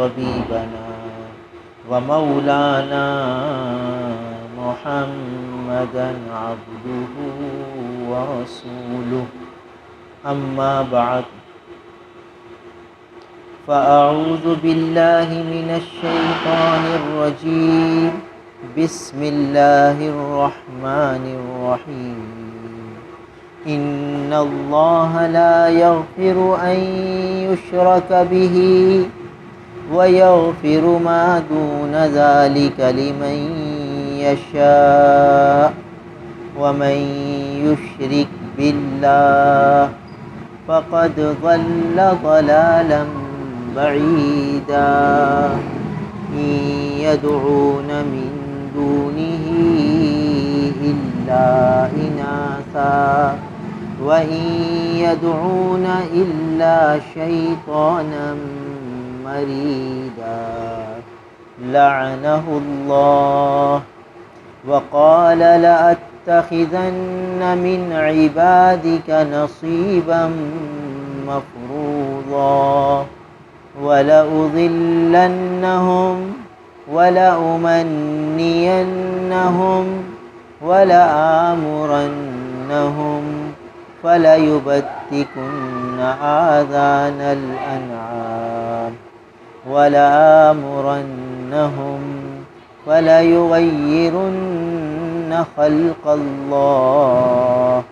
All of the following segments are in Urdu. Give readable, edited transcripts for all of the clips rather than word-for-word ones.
وحبيبنا ومولانا محمدا عبده ورسوله أما بعد فأعوذ بالله من الشيطان الرجيم بسم الله الرحمن الرحيم إن الله لا يغفر أن يشرك به ويغفر ما دون ذلك لمن يشاء ومن يشرك بالله فقد ضل ضلالا بعيدا إن يدعون من دونه إلا إناثا وإن يدعون إلا شيطانا مريدا لعنه الله وقال لأتخذن من عبادك نصيبا مفروضا ولأضلنهم ولأمنينهم ولآمرنهم فليبتكن آذان الأنعام ولآمرنهم فليغيرن خلق الله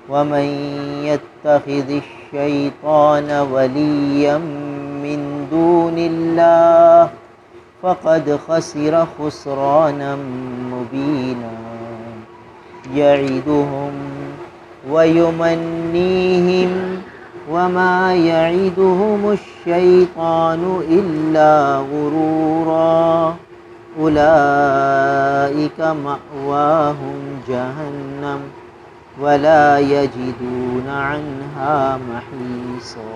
ومن يتخذ الشيطان وليا من دون الله فقد خسر خسرانا مبينا يعدهم ويمنيهم وما يعدهم الشيطان إلا غرورا أولئك مأواهم جهنم ولا يجدون عنها محيصا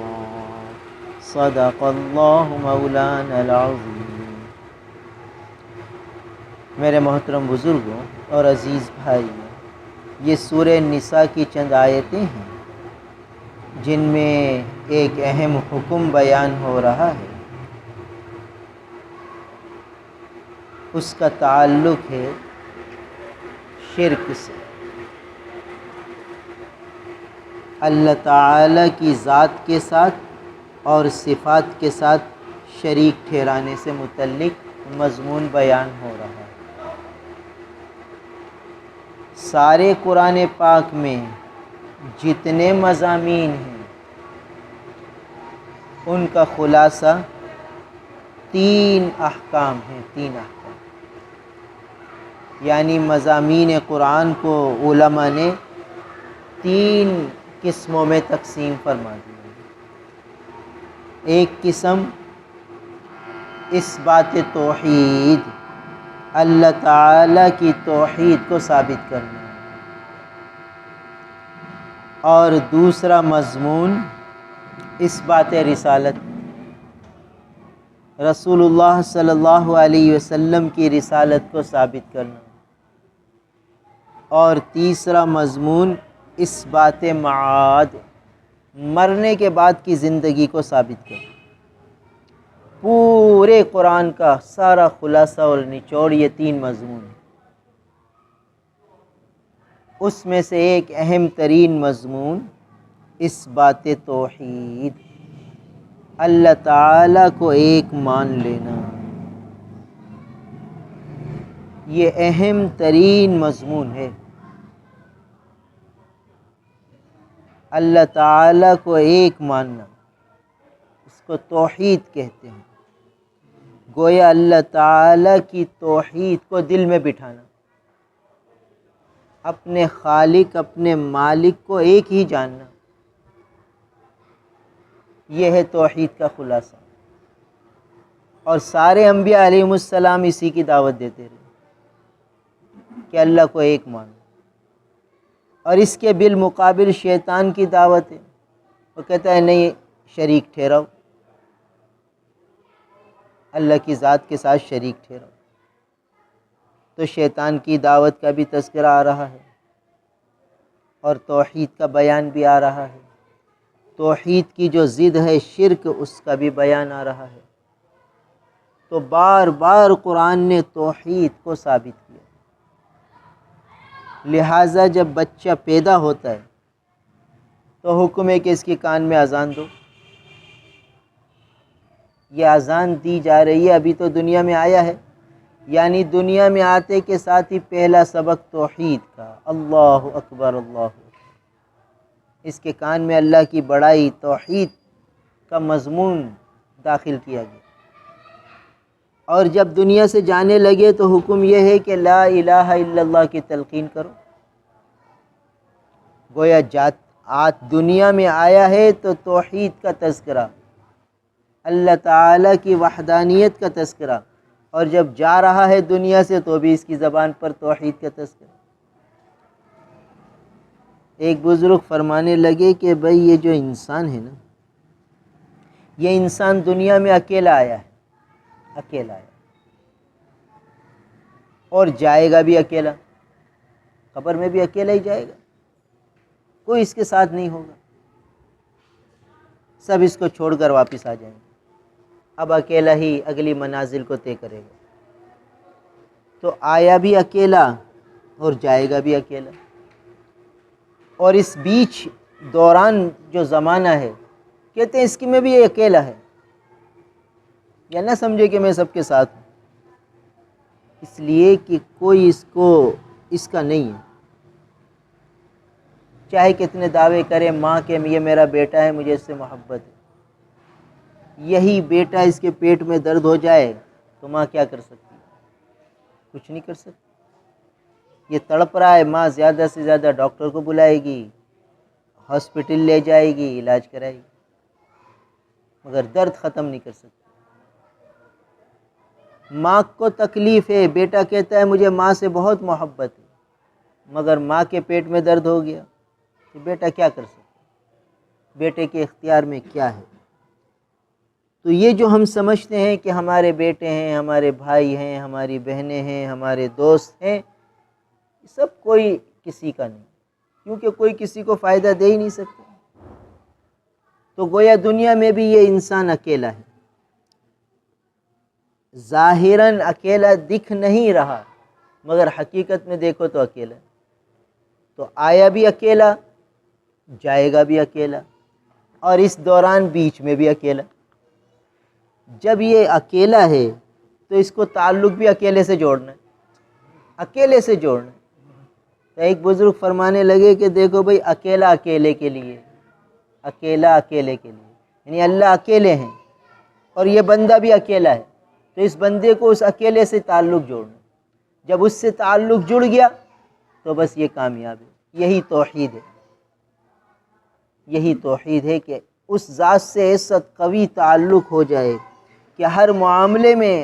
صدق اللہ مولانا العظیم۔ میرے محترم بزرگوں اور عزیز بھائیوں، یہ سورہ نساء کی چند آیتیں ہیں جن میں ایک اہم حکم بیان ہو رہا ہے۔ اس کا تعلق ہے شرک سے، اللہ تعالیٰ کی ذات کے ساتھ اور صفات کے ساتھ شریک ٹھہرانے سے متعلق مضمون بیان ہو رہا ہے۔ سارے قرآن پاک میں جتنے مضامین ہیں ان کا خلاصہ تین احکام ہیں، تین احکام، یعنی مضامین قرآن کو علماء نے تین قسموں میں تقسیم فرما دیا۔ ایک قسم اثبات توحید، اللہ تعالیٰ کی توحید کو ثابت کرنا، اور دوسرا مضمون اثبات رسالت، رسول اللہ صلی اللہ علیہ وسلم کی رسالت کو ثابت کرنا، اور تیسرا مضمون اثبات معاد، مرنے کے بعد کی زندگی کو ثابت کرنا۔ پورے قرآن کا سارا خلاصہ اور نچوڑ یہ تین مضمون ہیں۔ اس میں سے ایک اہم ترین مضمون اثبات توحید، اللہ تعالیٰ کو ایک مان لینا، یہ اہم ترین مضمون ہے۔ اللہ تعالیٰ کو ایک ماننا، اس کو توحید کہتے ہیں۔ گویا اللہ تعالیٰ کی توحید کو دل میں بٹھانا، اپنے خالق اپنے مالک کو ایک ہی جاننا، یہ ہے توحید کا خلاصہ۔ اور سارے انبیاء علیہ السلام اسی کی دعوت دیتے رہے کہ اللہ کو ایک مانو، اور اس کے بالمقابل شیطان کی دعوت ہے، وہ کہتا ہے نہیں، شریک ٹھہراؤ، اللہ کی ذات کے ساتھ شریک ٹھہراؤ۔ تو شیطان کی دعوت کا بھی تذکرہ آ رہا ہے اور توحید کا بیان بھی آ رہا ہے، توحید کی جو ضد ہے شرک، اس کا بھی بیان آ رہا ہے۔ تو بار بار قرآن نے توحید کو ثابت کیا۔ لہٰذا جب بچہ پیدا ہوتا ہے تو حکم ہے کہ اس کے کان میں اذان دو۔ یہ اذان دی جا رہی ہے، ابھی تو دنیا میں آیا ہے، یعنی دنیا میں آتے کے ساتھ ہی پہلا سبق توحید کا، اللہ اکبر اللہ اکبر۔ اس کے کان میں اللہ کی بڑائی، توحید کا مضمون داخل کیا گیا، اور جب دنیا سے جانے لگے تو حکم یہ ہے کہ لا الہ الا اللہ کی تلقین کرو۔ گویا دنیا میں آیا ہے تو توحید کا تذکرہ، اللہ تعالیٰ کی وحدانیت کا تذکرہ، اور جب جا رہا ہے دنیا سے تو بھی اس کی زبان پر توحید کا تذکرہ۔ ایک بزرگ فرمانے لگے کہ بھئی یہ جو انسان ہے نا، یہ انسان دنیا میں اکیلا آیا ہے، اکیلا آیا، اور جائے گا بھی اکیلا، قبر میں بھی اکیلا ہی جائے گا، کوئی اس کے ساتھ نہیں ہوگا، سب اس کو چھوڑ کر واپس آ جائیں گے، اب اکیلا ہی اگلی منازل کو طے کرے گا۔ تو آیا بھی اکیلا اور جائے گا بھی اکیلا، اور اس بیچ دوران جو زمانہ ہے، کہتے ہیں اس کی میں بھی یہ اکیلا ہے، یا نہ سمجھے کہ میں سب کے ساتھ ہوں، اس لیے کہ کوئی اس کا نہیں ہے، چاہے کتنے دعوے کرے ماں کہ یہ میرا بیٹا ہے، مجھے اس سے محبت ہے، یہی بیٹا اس کے پیٹ میں درد ہو جائے تو ماں کیا کر سکتی ہے؟ کچھ نہیں کر سکتی۔ یہ تڑپ رہا ہے، ماں زیادہ سے زیادہ ڈاکٹر کو بلائے گی، ہاسپٹل لے جائے گی، علاج کرائے گی، مگر درد ختم نہیں کر سکتی۔ ماں کو تکلیف ہے، بیٹا کہتا ہے مجھے ماں سے بہت محبت ہے، مگر ماں کے پیٹ میں درد ہو گیا تو بیٹا کیا کر سکتا؟ بیٹے کے اختیار میں کیا ہے؟ تو یہ جو ہم سمجھتے ہیں کہ ہمارے بیٹے ہیں، ہمارے بھائی ہیں، ہماری بہنیں ہیں، ہمارے دوست ہیں، سب کوئی کسی کا نہیں، کیونکہ کوئی کسی کو فائدہ دے ہی نہیں سکتا۔ تو گویا دنیا میں بھی یہ انسان اکیلا ہے، ظاہراً اکیلا دکھ نہیں رہا، مگر حقیقت میں دیکھو تو اکیلا ہے۔ تو آیا بھی اکیلا، جائے گا بھی اکیلا، اور اس دوران بیچ میں بھی اکیلا۔ جب یہ اکیلا ہے تو اس کو تعلق بھی اکیلے سے جوڑنا ہے، اکیلے سے جوڑنا ہے۔ تو ایک بزرگ فرمانے لگے کہ دیکھو بھئی، اکیلا اکیلے کے لیے، اکیلا اکیلے کے لیے، یعنی اللہ اکیلے ہیں اور یہ بندہ بھی اکیلا ہے، تو اس بندے کو اس اکیلے سے تعلق جوڑنا ہے۔ جب اس سے تعلق جڑ گیا تو بس یہ کامیاب ہے۔ یہی توحید ہے، یہی توحید ہے کہ اس ذات سے ایسا قوی تعلق ہو جائے کہ ہر معاملے میں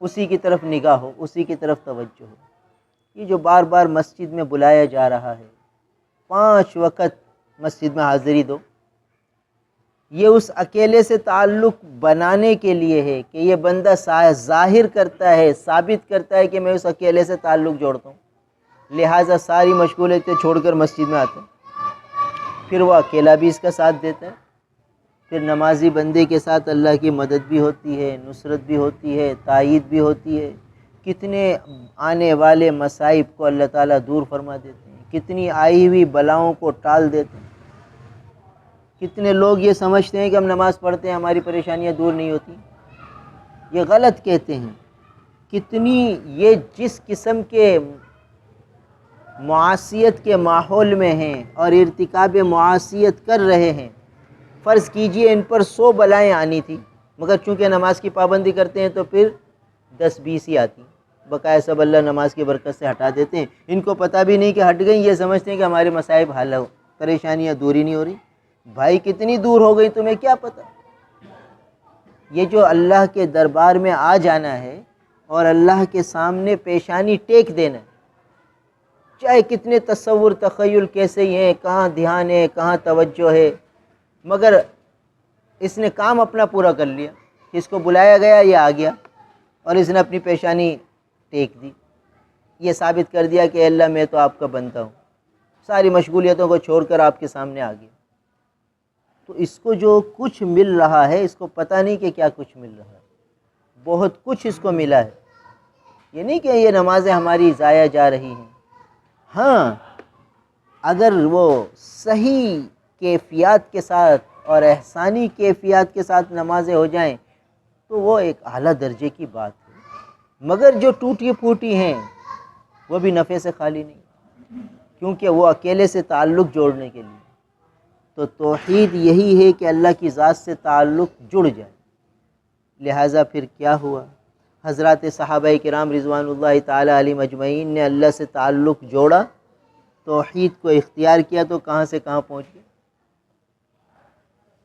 اسی کی طرف نگاہ ہو، اسی کی طرف توجہ ہو۔ یہ جو بار بار مسجد میں بلایا جا رہا ہے، 5 وقت مسجد میں حاضری دو، یہ اس اکیلے سے تعلق بنانے کے لیے ہے کہ یہ بندہ ظاہر کرتا ہے، ثابت کرتا ہے کہ میں اس اکیلے سے تعلق جوڑتا ہوں، لہٰذا ساری مشغولیتیں چھوڑ کر مسجد میں آتا ہوں۔ پھر وہ اکیلا بھی اس کا ساتھ دیتا ہے، پھر نمازی بندے کے ساتھ اللہ کی مدد بھی ہوتی ہے، نصرت بھی ہوتی ہے، تائید بھی ہوتی ہے، کتنے آنے والے مصائب کو اللہ تعالیٰ دور فرما دیتے ہیں، کتنی آئی ہوئی بلاؤں کو ٹال دیتے ہیں۔ کتنے لوگ یہ سمجھتے ہیں کہ ہم نماز پڑھتے ہیں ہماری پریشانیاں دور نہیں ہوتی، یہ غلط کہتے ہیں۔ کتنی یہ جس قسم کے معاصیت کے ماحول میں ہیں اور ارتکاب معاصیت کر رہے ہیں، فرض کیجئے ان پر 100 بلائیں آنی تھی، مگر چونکہ نماز کی پابندی کرتے ہیں تو پھر 10-20 ہی آتی، بقایا سب اللہ نماز کی برکت سے ہٹا دیتے ہیں۔ ان کو پتہ بھی نہیں کہ ہٹ گئیں، یہ سمجھتے ہیں کہ ہمارے مصائب حل ہو، پریشانیاں دور ہی نہیں ہو رہی۔ بھائی کتنی دور ہو گئی تمہیں کیا پتہ؟ یہ جو اللہ کے دربار میں آ جانا ہے اور اللہ کے سامنے پیشانی ٹیک دینا ہے، چاہے کتنے تصور تخیل کیسے ہی ہیں، کہاں دھیان ہے، کہاں توجہ ہے، مگر اس نے کام اپنا پورا کر لیا، اس کو بلایا گیا، یہ آ گیا اور اس نے اپنی پیشانی ٹیک دی، یہ ثابت کر دیا کہ اللہ میں تو آپ کا بندہ ہوں، ساری مشغولیتوں کو چھوڑ کر آپ کے سامنے آ گیا۔ تو اس کو جو کچھ مل رہا ہے، اس کو پتہ نہیں کہ کیا کچھ مل رہا ہے، بہت کچھ اس کو ملا ہے. یہ نہیں کہ یہ نمازیں ہماری ضائع جا رہی ہیں. ہاں اگر وہ صحیح کیفیات کے ساتھ اور احسانی کیفیات کے ساتھ نمازیں ہو جائیں تو وہ ایک اعلیٰ درجے کی بات ہے. مگر جو ٹوٹی پھوٹی ہیں وہ بھی نفع سے خالی نہیں، کیونکہ وہ اکیلے سے تعلق جوڑنے کے لیے. تو توحید یہی ہے کہ اللہ کی ذات سے تعلق جڑ جائے. لہٰذا پھر کیا ہوا؟ حضرات صحابہ کرام رضوان اللہ تعالی علیہم اجمعین نے اللہ سے تعلق جوڑا، توحید کو اختیار کیا تو کہاں سے کہاں پہنچ گئے،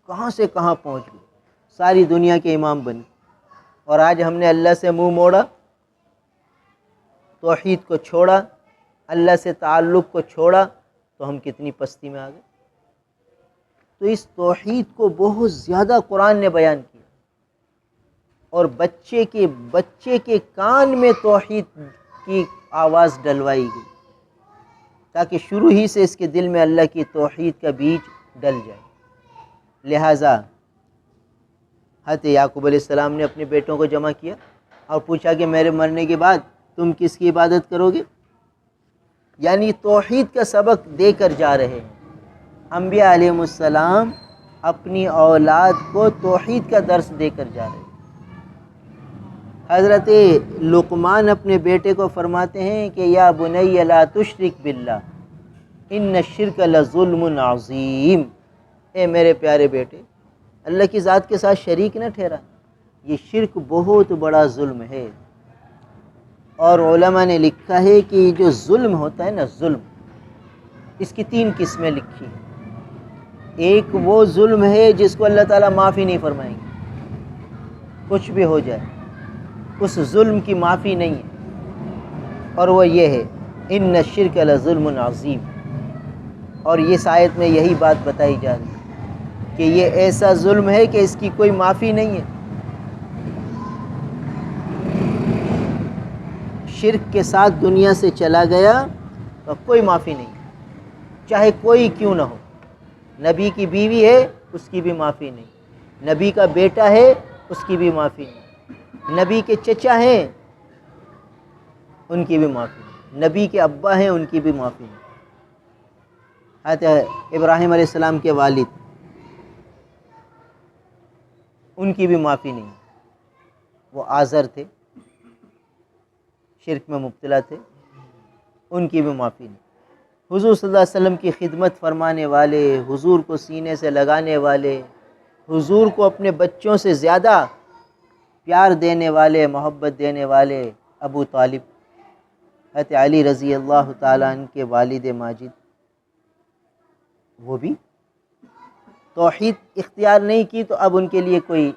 کہاں سے کہاں پہنچ گئے، ساری دنیا کے امام بنے. اور آج ہم نے اللہ سے منہ موڑا، توحید کو چھوڑا، اللہ سے تعلق کو چھوڑا تو ہم کتنی پستی میں آ گئے. تو اس توحید کو بہت زیادہ قرآن نے بیان کیا، اور بچے کے کان میں توحید کی آواز ڈلوائی گئی تاکہ شروع ہی سے اس کے دل میں اللہ کی توحید کا بیج ڈل جائے. لہٰذا حضرت یعقوب علیہ السلام نے اپنے بیٹوں کو جمع کیا اور پوچھا کہ میرے مرنے کے بعد تم کس کی عبادت کرو گے؟ یعنی توحید کا سبق دے کر جا رہے ہیں. انبیاء علیہ السلام اپنی اولاد کو توحید کا درس دے کر جا رہے ہیں. حضرت لقمان اپنے بیٹے کو فرماتے ہیں کہ یا بنی لا تشرک باللہ ان الشرک لظلم عظیم. اے میرے پیارے بیٹے، اللہ کی ذات کے ساتھ شریک نہ ٹھہرا، یہ شرک بہت بڑا ظلم ہے. اور علماء نے لکھا ہے کہ جو ظلم ہوتا ہے نا، ظلم، اس کی 3 قسمیں لکھی ہیں. ایک وہ ظلم ہے جس کو اللہ تعالیٰ معافی نہیں فرمائیں گے، کچھ بھی ہو جائے اس ظلم کی معافی نہیں ہے، اور وہ یہ ہے ان الشرک لظلم عظیم. اور یہ آیت میں یہی بات بتائی جا رہی ہے کہ یہ ایسا ظلم ہے کہ اس کی کوئی معافی نہیں ہے. شرک کے ساتھ دنیا سے چلا گیا تو کوئی معافی نہیں، چاہے کوئی کیوں نہ ہو. نبی کی بیوی ہے اس کی بھی معافی نہیں، نبی کا بیٹا ہے اس کی بھی معافی نہیں، نبی کے چچا ہیں ان کی بھی معافی نہیں، نبی کے ابا ہیں ان کی بھی معافی نہیں. حضرت ابراہیم علیہ السلام کے والد، ان کی بھی معافی نہیں. وہ آزر تھے، شرک میں مبتلا تھے، ان کی بھی معافی نہیں. حضور صلی اللہ علیہ وسلم کی خدمت فرمانے والے، حضور کو سینے سے لگانے والے، حضور کو اپنے بچوں سے زیادہ پیار دینے والے، محبت دینے والے ابو طالب، حضرت علی رضی اللہ تعالیٰ عنہ کے والد ماجد، وہ بھی توحید اختیار نہیں کی تو اب ان کے لیے کوئی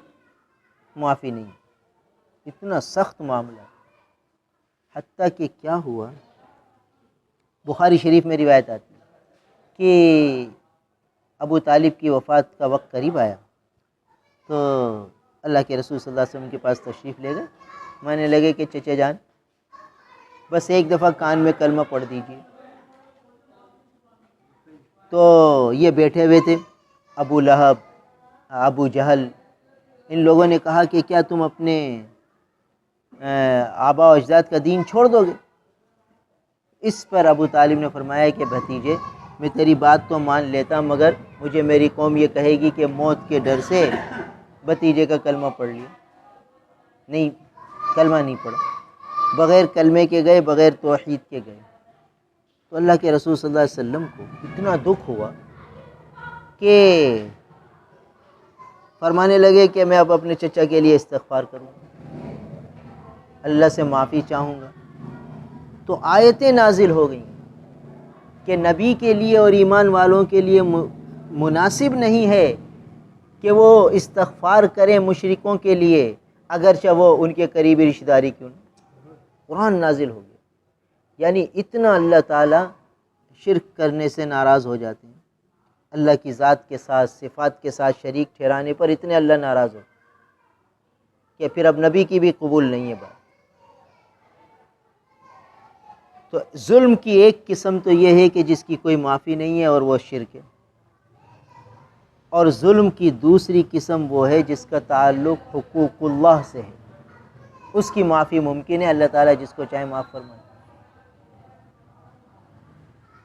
معافی نہیں. اتنا سخت معاملہ. حتیٰ کہ کیا ہوا، بخاری شریف میں روایت آتی ہے کہ ابو طالب کی وفات کا وقت قریب آیا تو اللہ کے رسول صلی اللہ علیہ وسلم کے پاس تشریف لے گئے. مانے لگے کہ چچا جان بس ایک دفعہ کان میں کلمہ پڑھ دیجیے. تو یہ بیٹھے ہوئے تھے ابو لہب، ابو جہل، ان لوگوں نے کہا کہ کیا تم اپنے آبا و اجداد کا دین چھوڑ دو گے؟ اس پر ابو طالب نے فرمایا کہ بھتیجے میں تیری بات تو مان لیتا مگر مجھے میری قوم یہ کہے گی کہ موت کے ڈر سے بھتیجے کا کلمہ پڑھ لیا. نہیں، کلمہ نہیں پڑھا، بغیر کلمے کے گئے، بغیر توحید کے گئے. تو اللہ کے رسول صلی اللہ علیہ وسلم کو اتنا دکھ ہوا کہ فرمانے لگے کہ میں اب اپنے چچا کے لیے استغفار کروں گا، اللہ سے معافی چاہوں گا. تو آیتیں نازل ہو گئیں کہ نبی کے لیے اور ایمان والوں کے لیے مناسب نہیں ہے کہ وہ استغفار کریں مشرکوں کے لیے اگرچہ وہ ان کے قریبی رشتہ داری کیوں نہ. قرآن نازل ہو گیا. یعنی اتنا اللہ تعالیٰ شرک کرنے سے ناراض ہو جاتے ہیں، اللہ کی ذات کے ساتھ، صفات کے ساتھ شریک ٹھہرانے پر اتنے اللہ ناراض ہو کہ پھر اب نبی کی بھی قبول نہیں ہے بات. تو ظلم کی ایک قسم تو یہ ہے کہ جس کی کوئی معافی نہیں ہے اور وہ شرک ہے، اور ظلم کی دوسری قسم وہ ہے جس کا تعلق حقوق اللہ سے ہے. اس کی معافی ممکن ہے، اللہ تعالیٰ جس کو چاہے معاف فرمائے،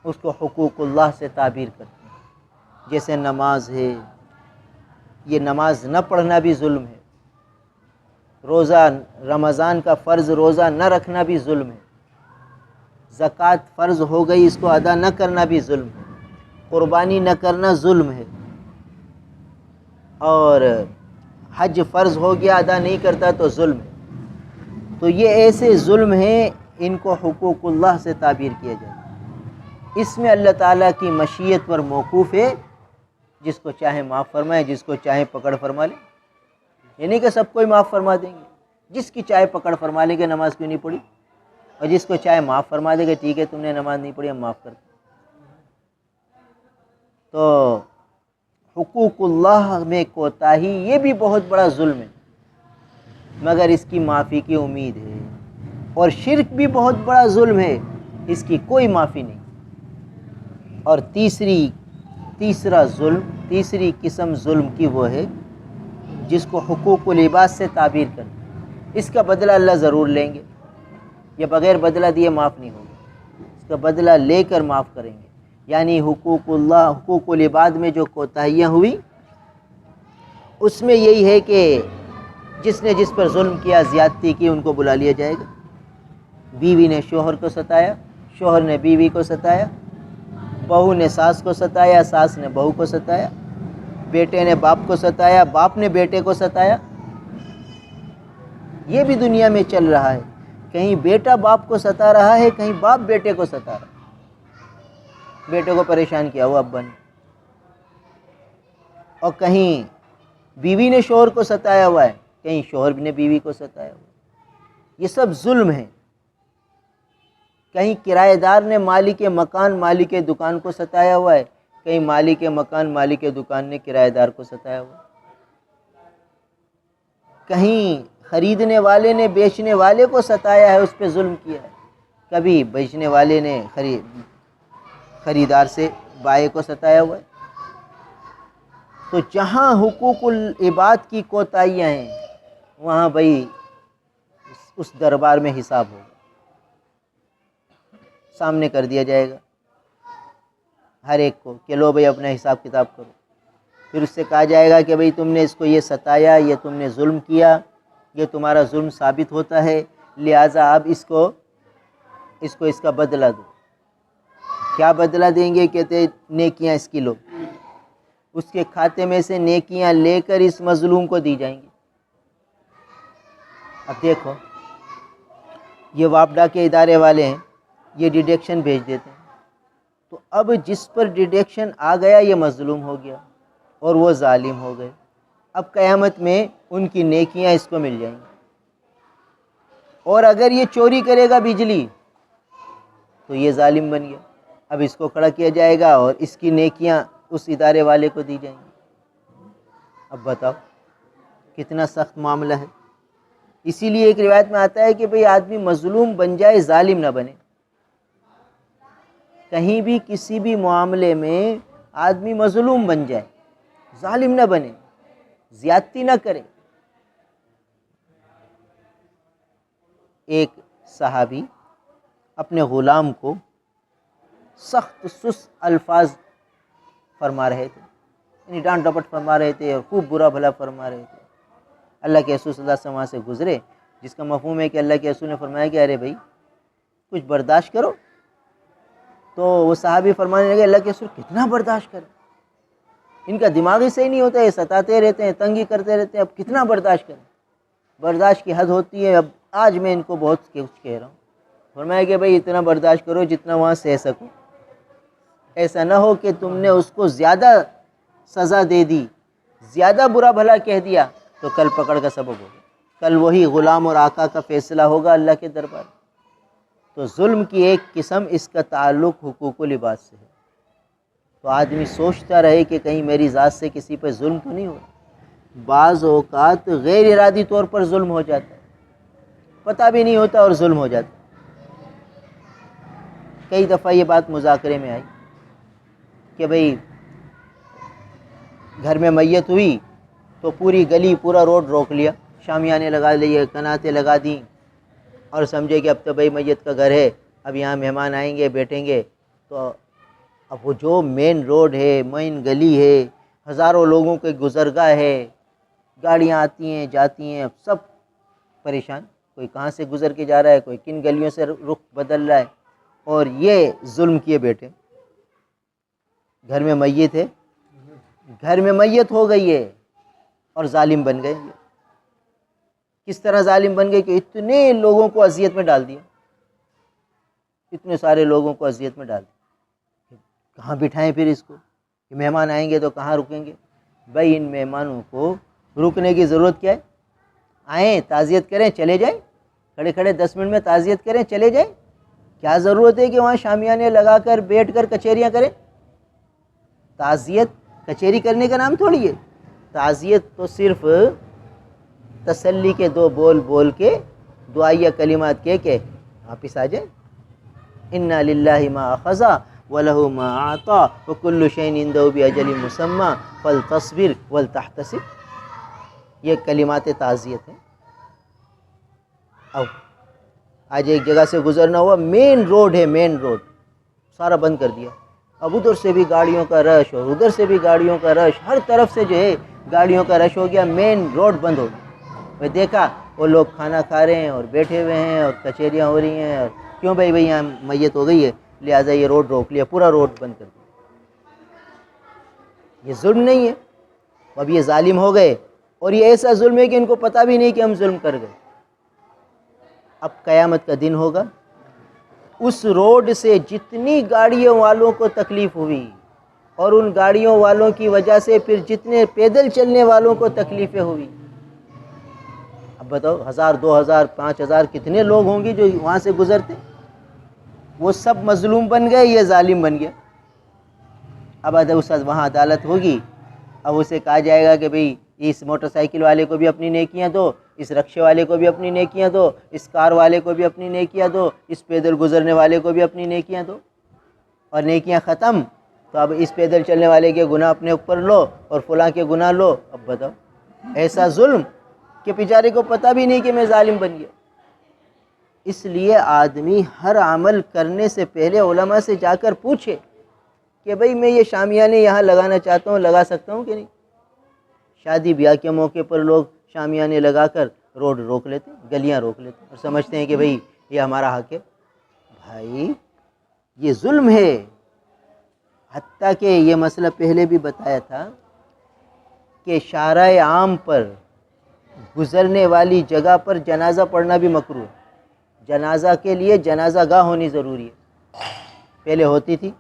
اس کو حقوق اللہ سے تعبیر کرتے ہیں۔ جیسے نماز ہے، یہ نماز نہ پڑھنا بھی ظلم ہے، روزہ رمضان کا فرض روزہ نہ رکھنا بھی ظلم ہے، زکوٰۃ فرض ہو گئی اس کو ادا نہ کرنا بھی ظلم ہے، قربانی نہ کرنا ظلم ہے، اور حج فرض ہو گیا ادا نہیں کرتا تو ظلم ہے۔ تو یہ ایسے ظلم ہیں، ان کو حقوق اللہ سے تعبیر کیا جائے۔ اس میں اللہ تعالیٰ کی مشیت پر موقوف ہے، جس کو چاہے معاف فرمائے، جس کو چاہے پکڑ فرما لے۔ یہ نہیں کہ سب کو ہی معاف فرما دیں گے، جس کی چاہے پکڑ فرما لے کہ نماز کیوں نہیں پڑھی، اور جس کو چاہے معاف فرما دے کہ ٹھیک ہے تم نے نماز نہیں پڑھی ہم معاف کرتے۔ تو حقوق اللہ میں کوتاہی یہ بھی بہت بڑا ظلم ہے، مگر اس کی معافی کی امید ہے۔ اور شرک بھی بہت بڑا ظلم ہے، اس کی کوئی معافی نہیں۔ اور تیسری قسم ظلم کی وہ ہے جس کو حقوق العباد سے تعبیر کرنا۔ اس کا بدلہ اللہ ضرور لیں گے، یہ بغیر بدلہ دیے معاف نہیں ہوگا، اس کا بدلہ لے کر معاف کریں گے۔ یعنی حقوق العباد میں جو کوتاہیاں ہوئی، اس میں یہی ہے کہ جس نے جس پر ظلم کیا، زیادتی کی، ان کو بلا لیا جائے گا۔ بیوی نے شوہر کو ستایا، شوہر نے بیوی کو ستایا، بہو نے ساس کو ستایا، ساس نے بہو کو ستایا، بیٹے نے باپ کو ستایا، باپ نے بیٹے کو ستایا۔ یہ بھی دنیا میں چل رہا ہے، کہیں بیٹا باپ کو ستا رہا ہے، کہیں باپ بیٹے کو ستا رہا ہے۔ بیٹے کو پریشان کیا ہوا ابا نے، اور کہیں بیوی نے شوہر کو ستایا ہوا ہے، کہیں شوہر نے بیوی کو ستایا ہوا ہے۔ یہ سب ظلم ہے۔ کہیں کرایہ دار نے مالک مکان مالک دکان کو ستایا ہوا ہے، کہیں مالک مکان مالک دکان نے کرایہ دار کو ستایا ہوا ہے۔ کہیں خریدنے والے نے بیچنے والے کو ستایا ہے، اس پہ ظلم کیا ہے، کبھی بیچنے والے نے خریدار سے بائع کو ستایا ہوا ہے۔ تو جہاں حقوق العباد کی کوتاہیاں ہیں، وہاں بھائی اس دربار میں حساب ہوگا، سامنے کر دیا جائے گا ہر ایک کو کہ لو بھائی اپنا حساب کتاب کرو۔ پھر اس سے کہا جائے گا کہ بھائی تم نے اس کو یہ ستایا، یہ تم نے ظلم کیا، یہ تمہارا ظلم ثابت ہوتا ہے، لہٰذا اب اس کو اس کا بدلہ دو۔ کیا بدلہ دیں گے؟ کہتے نیکیاں اس کی لو، اس کے کھاتے میں سے نیکیاں لے کر اس مظلوم کو دی جائیں گی۔ اب دیکھو، یہ واپڈا کے ادارے والے ہیں، یہ ڈیڈکشن بھیج دیتے ہیں، تو اب جس پر ڈیڈکشن آ گیا یہ مظلوم ہو گیا اور وہ ظالم ہو گئے۔ اب قیامت میں ان کی نیکیاں اس کو مل جائیں گی۔ اور اگر یہ چوری کرے گا بجلی تو یہ ظالم بن گیا، اب اس کو کھڑا کیا جائے گا اور اس کی نیکیاں اس ادارے والے کو دی جائیں گی۔ اب بتاؤ کتنا سخت معاملہ ہے۔ اسی لیے ایک روایت میں آتا ہے کہ بھئی آدمی مظلوم بن جائے، ظالم نہ بنے۔ کہیں بھی کسی بھی معاملے میں آدمی مظلوم بن جائے، ظالم نہ بنے، زیادتی نہ کرے۔ ایک صحابی اپنے غلام کو سخت سست الفاظ فرما رہے تھے، یعنی ڈانٹ ڈپٹ فرما رہے تھے اور خوب برا بھلا فرما رہے تھے۔ اللہ کے رسول صلی اللہ علیہ وسلم وہاں سے گزرے، جس کا مفہوم ہے کہ اللہ کے رسول نے فرمایا کہ ارے بھائی کچھ برداشت کرو۔ تو وہ صحابی فرمانے لگے اللہ کے رسول کتنا برداشت کریں، ان کا دماغ ہی صحیح نہیں ہوتا، یہ ستاتے رہتے ہیں، تنگی کرتے رہتے ہیں، اب کتنا برداشت کریں۔ برداشت کی حد ہوتی ہے، اب آج میں ان کو بہت کچھ کہہ رہا ہوں۔ فرمایا کہ بھائی اتنا برداشت کرو جتنا وہاں سہ سکو، ایسا نہ ہو کہ تم نے اس کو زیادہ سزا دے دی، زیادہ برا بھلا کہہ دیا تو کل پکڑ کا سبب ہوگا، کل وہی غلام اور آقا کا فیصلہ ہوگا اللہ کے دربار۔ تو ظلم کی ایک قسم اس کا تعلق حقوق العباد سے ہے۔ تو آدمی سوچتا رہے کہ کہیں میری ذات سے کسی پہ ظلم تو نہیں ہو رہا۔ بعض اوقات غیر ارادی طور پر ظلم ہو جاتا ہے، پتہ بھی نہیں ہوتا اور ظلم ہو جاتا ہے۔ کئی دفعہ یہ بات مذاکرے میں آئی کہ بھئی گھر میں میت ہوئی تو پوری گلی پورا روڈ روک لیا، شامیانے لگا لیے، کناتیں لگا دیں، اور سمجھے کہ اب تو بھائی میت کا گھر ہے، اب یہاں مہمان آئیں گے بیٹھیں گے. تو اب وہ جو مین روڈ ہے، مین گلی ہے، ہزاروں لوگوں کے گزرگاہ ہے، گاڑیاں آتی ہیں جاتی ہیں، اب سب پریشان، کوئی کہاں سے گزر کے جا رہا ہے، کوئی کن گلیوں سے رخ بدل رہا ہے. اور یہ ظلم کیے بیٹھے. گھر میں میت ہے، گھر میں میت ہو گئی ہے اور ظالم بن گئے. کس طرح ظالم بن گئے کہ اتنے لوگوں کو اذیت میں ڈال دیا، اتنے سارے لوگوں کو اذیت میں ڈال دیا. کہاں بٹھائیں پھر اس کو؟ کہ مہمان آئیں گے تو کہاں رکیں گے؟ بھائی ان مہمانوں کو رکنے کی ضرورت کیا ہے؟ آئیں تعزیت کریں چلے جائیں، کھڑے کھڑے 10 منٹ میں تعزیت کریں چلے جائیں. کیا ضرورت ہے کہ وہاں شامیانے لگا کر بیٹھ کر کچہریاں کریں؟ تعزیت کچہری کرنے کا نام تھوڑی ہے. تعزیت تو صرف تسلی کے 2 بول بول کے، دعائیہ کلمات کہہ کے واپس آ جائیں. انا للہ ما اخذ ولہ ما اعطى وکل شیء عنده باجل مسمى فلتصبر ولتحتسب. یہ کلمات تعزیت ہیں. اب آج ایک جگہ سے گزرنا ہوا، مین روڈ ہے، مین روڈ سارا بند کر دیا. اب ادھر سے بھی گاڑیوں کا رش اور ادھر سے بھی گاڑیوں کا رش، ہر طرف سے جو ہے گاڑیوں کا رش ہو گیا، مین روڈ بند ہو گیا. میں دیکھا وہ لوگ کھانا کھا رہے ہیں اور بیٹھے ہوئے ہیں اور کچہریاں ہو رہی ہیں. اور کیوں بھائی یہاں میت ہو گئی ہے لہٰذا یہ روڈ روک لیا، پورا روڈ بند کر دیا. یہ ظلم نہیں ہے؟ اب یہ ظالم ہو گئے، اور یہ ایسا ظلم ہے کہ ان کو پتہ بھی نہیں کہ ہم ظلم کر گئے. اب قیامت کا دن ہوگا، اس روڈ سے جتنی گاڑیوں والوں کو تکلیف ہوئی اور ان گاڑیوں والوں کی وجہ سے پھر جتنے پیدل چلنے والوں کو تکلیفیں ہوئی، اب بتاؤ 1000 2000 5000 کتنے لوگ ہوں گے جو وہاں سے گزرتے. وہ سب مظلوم بن گئے، یہ ظالم بن گیا. اب وہاں عدالت ہوگی، اب اسے کہا جائے گا کہ بھئی اس موٹر سائیکل والے کو بھی اپنی نیکیاں دو، اس رکشے والے کو بھی اپنی نیکیاں دو، اس کار والے کو بھی اپنی نیکیاں دو، اس پیدل گزرنے والے کو بھی اپنی نیکیاں دو. اور نیکیاں ختم تو اب اس پیدل چلنے والے کے گناہ اپنے اوپر لو اور فلاں کے گناہ لو. اب بتاؤ ایسا ظلم کہ بیچارے کو پتہ بھی نہیں کہ میں ظالم بن گیا. اس لیے آدمی ہر عمل کرنے سے پہلے علماء سے جا کر پوچھے کہ بھئی میں یہ شامیانے یہاں لگانا چاہتا ہوں، لگا سکتا ہوں کہ نہیں. شادی بیاہ کے موقع پر لوگ شامیانے لگا کر روڈ روک لیتے، گلیاں روک لیتے اور سمجھتے ہیں کہ بھئی یہ ہمارا حق ہے. بھائی یہ ظلم ہے. حتیٰ کہ یہ مسئلہ پہلے بھی بتایا تھا کہ شارع عام پر گزرنے والی جگہ پر جنازہ پڑھنا بھی مکروہ ہے. جنازہ کے لیے جنازہ گاہ ہونی ضروری ہے. پہلے ہوتی تھی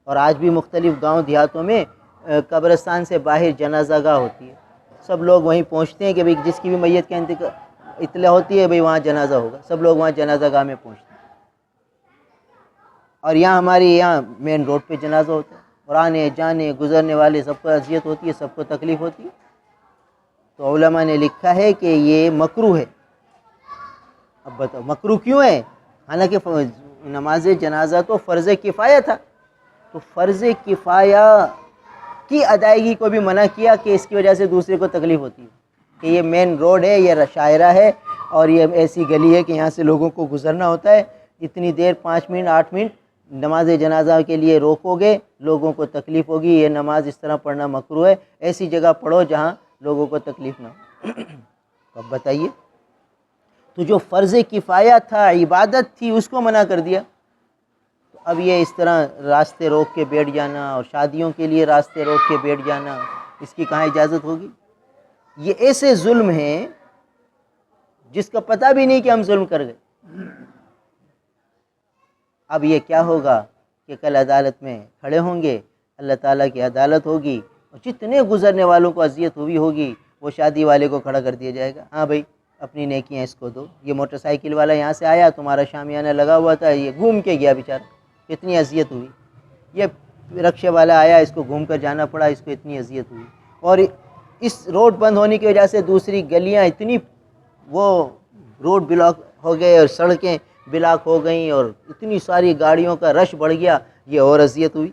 اور آج بھی مختلف گاؤں دیہاتوں میں قبرستان سے باہر جنازہ گاہ ہوتی ہے. سب لوگ وہیں پہنچتے ہیں کہ بھئی جس کی بھی میت کا اطلاع ہوتی ہے بھئی وہاں جنازہ ہوگا، سب لوگ وہاں جنازہ گاہ میں پہنچتے ہیں. اور ہمارے یہاں مین روڈ پہ جنازہ ہوتا ہے اور آنے جانے گزرنے والے سب کو اذیت ہوتی ہے، سب کو تکلیف ہوتی ہے. تو علماء نے لکھا ہے کہ یہ مکروہ ہے. اب بتاؤ مکروہ کیوں ہے؟ حالانکہ نماز جنازہ تو فرض کفایہ تھا، تو فرض کفایہ کی ادائیگی کو بھی منع کیا کہ اس کی وجہ سے دوسرے کو تکلیف ہوتی ہے. کہ یہ مین روڈ ہے، یہ شاہراہ ہے اور یہ ایسی گلی ہے کہ یہاں سے لوگوں کو گزرنا ہوتا ہے. اتنی دیر 5 منٹ 8 منٹ نماز جنازہ کے لیے روکو گے، لوگوں کو تکلیف ہوگی. یہ نماز اس طرح پڑھنا مکروہ ہے. ایسی جگہ پڑھو جہاں لوگوں کو تکلیف نہ ہو. اب بتائیے، تو جو فرض کفایہ تھا، عبادت تھی، اس کو منع کر دیا. اب یہ اس طرح راستے روک کے بیٹھ جانا اور شادیوں کے لیے راستے روک کے بیٹھ جانا، اس کی کہاں اجازت ہوگی؟ یہ ایسے ظلم ہیں جس کا پتہ بھی نہیں کہ ہم ظلم کر گئے. اب یہ کیا ہوگا کہ کل عدالت میں کھڑے ہوں گے، اللہ تعالیٰ کی عدالت ہوگی اور جتنے گزرنے والوں کو اذیت ہوئی ہوگی وہ شادی والے کو کھڑا کر دیا جائے گا. ہاں بھائی اپنی نیکیاں اس کو دو. یہ موٹر سائیکل والا یہاں سے آیا، تمہارا شامیانہ لگا ہوا تھا، یہ گھوم کے گیا بیچارہ، اتنی اذیت ہوئی. یہ رکشے والا آیا، اس کو گھوم کر جانا پڑا، اس کو اتنی اذیت ہوئی. اور اس روڈ بند ہونے کی وجہ سے دوسری گلیاں اتنی وہ روڈ بلاک ہو گئے اور سڑکیں بلاک ہو گئیں اور اتنی ساری گاڑیوں کا رش بڑھ گیا. یہ اور اذیت ہوئی.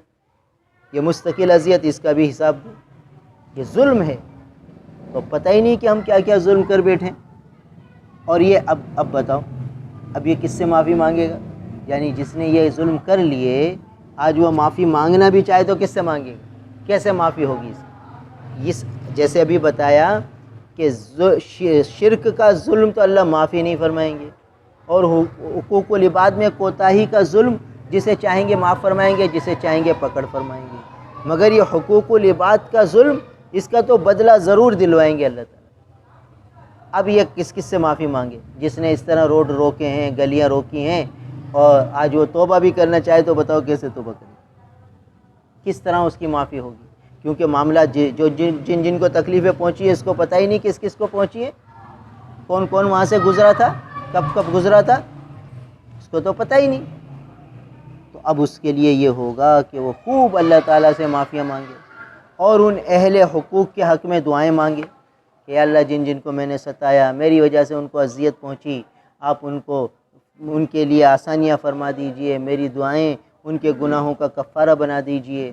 یہ مستقل اذیت، اس کا بھی حساب دو. یہ ظلم ہے. تو پتہ ہی نہیں کہ ہم کیا کیا ظلم کر بیٹھے. اور یہ اب بتاؤ، اب یہ کس سے معافی مانگے گا؟ یعنی جس نے یہ ظلم کر لیے آج وہ معافی مانگنا بھی چاہے تو کس سے مانگے گا؟ کیسے معافی ہوگی اس جیسے ابھی بتایا کہ شرک کا ظلم تو اللہ معافی نہیں فرمائیں گے، اور حقوق العباد میں کوتاہی کا ظلم جسے چاہیں گے معاف فرمائیں گے، جسے چاہیں گے پکڑ فرمائیں گے، مگر یہ حقوق العباد کا ظلم اس کا تو بدلہ ضرور دلوائیں گے اللہ تعالیٰ۔ اب یہ کس کس سے معافی مانگے؟ جس نے اس طرح روڈ روکے ہیں، گلیاں روکی ہیں، اور آج وہ توبہ بھی کرنا چاہے تو بتاؤ کیسے توبہ کرے؟ کس طرح اس کی معافی ہوگی؟ کیونکہ معاملہ جو جن کو تکلیفیں پہنچی ہے اس کو پتہ ہی نہیں کس کس کو پہنچی ہے، کون کون وہاں سے گزرا تھا، کب کب گزرا تھا، اس کو تو پتہ ہی نہیں۔ تو اب اس کے لیے یہ ہوگا کہ وہ خوب اللہ تعالیٰ سے معافیاں مانگے اور ان اہل حقوق کے حق میں دعائیں مانگے کہ یا اللہ جن کو میں نے ستایا، میری وجہ سے ان کو اذیت پہنچی، آپ ان کے لیے آسانیاں فرما دیجئے، میری دعائیں ان کے گناہوں کا کفارہ بنا دیجئے